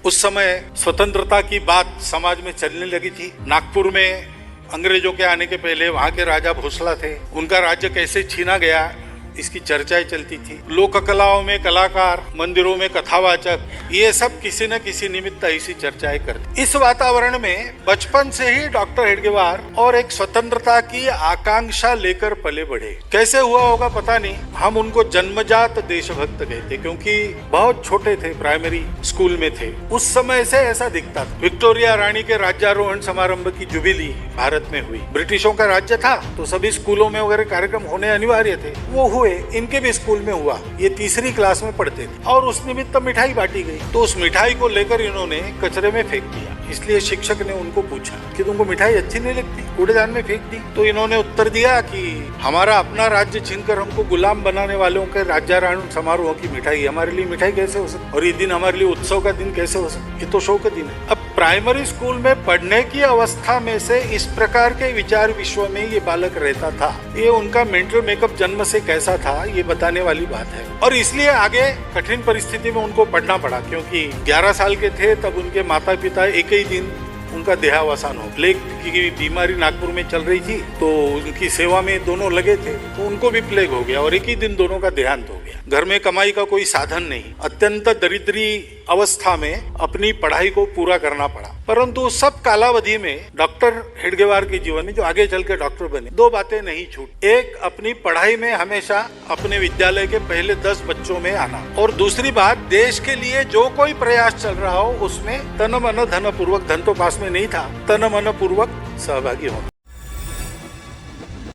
उस समय स्वतंत्रता की बात समाज में चलने लगी थी। नागपुर में अंग्रेजों के आने के पहले वहाँ के राजा भोसला थे, उनका राज्य कैसे छीना गया इसकी चर्चाएं चलती थी। लोक कलाओं में कलाकार, मंदिरों में कथावाचक, ये सब किसी न किसी निमित्त ऐसी चर्चाएं करते। इस वातावरण में बचपन से ही डॉक्टर हेडगेवार और एक स्वतंत्रता की आकांक्षा लेकर पले बढ़े। कैसे हुआ होगा पता नहीं, हम उनको जन्मजात देशभक्त कहते क्योंकि बहुत छोटे थे, प्राइमरी स्कूल में थे। उस समय से ऐसा दिखता था। विक्टोरिया रानी के राज्यारोहण समारंभ की जुबिली भारत में हुई। ब्रिटिशों का राज्य था तो सभी स्कूलों में वगैरह कार्यक्रम होने अनिवार्य थे, वो हुए। इनके भी स्कूल में हुआ। ये तीसरी क्लास में पढ़ते थे और उस निमित्त मिठाई बांटी गई, तो उस मिठाई को लेकर इन्होंने कचरे में फेंक दिया। इसलिए शिक्षक ने उनको पूछा कि तुमको मिठाई अच्छी नहीं लगती, कूड़ेदान में फेंक दी। तो इन्होंने उत्तर दिया कि हमारा अपना राज्य छीनकर हमको गुलाम बनाने वालों के राज्यारोहण समारोह की मिठाई हमारे लिए मिठाई कैसे हो सकती, और ये दिन हमारे लिए उत्सव का दिन कैसे हो सकता, ये तो शो का दिन है। अब प्राइमरी स्कूल में पढ़ने की अवस्था में से इस प्रकार के विचार विश्व में ये बालक रहता था। ये उनका मेंटल मेकअप जन्म से कैसा था ये बताने वाली बात है। और इसलिए आगे कठिन परिस्थिति में उनको पढ़ना पड़ा, क्योंकि 11 साल के थे तब उनके माता पिता एक ही दिन उनका देहावसान हो। प्लेग की बीमारी नागपुर में चल रही थी, तो उनकी सेवा में दोनों लगे थे, तो उनको भी प्लेग हो गया और एक ही दिन दोनों का देहांत हो गया। घर में कमाई का कोई साधन नहीं, अत्यंत दरिद्री अवस्था में अपनी पढ़ाई को पूरा करना पड़ा। परंतु सब कालावधि में डॉक्टर हेडगेवार के जीवन में, जो आगे चल के डॉक्टर बने, दो बातें नहीं छूट। एक, अपनी पढ़ाई में हमेशा अपने विद्यालय के पहले 10 बच्चों में आना, और दूसरी बात, देश के लिए जो कोई प्रयास चल रहा हो उसमें तन मन धन पूर्वक, धन तो पास में नहीं था, तन मन पूर्वक सहभागी होना।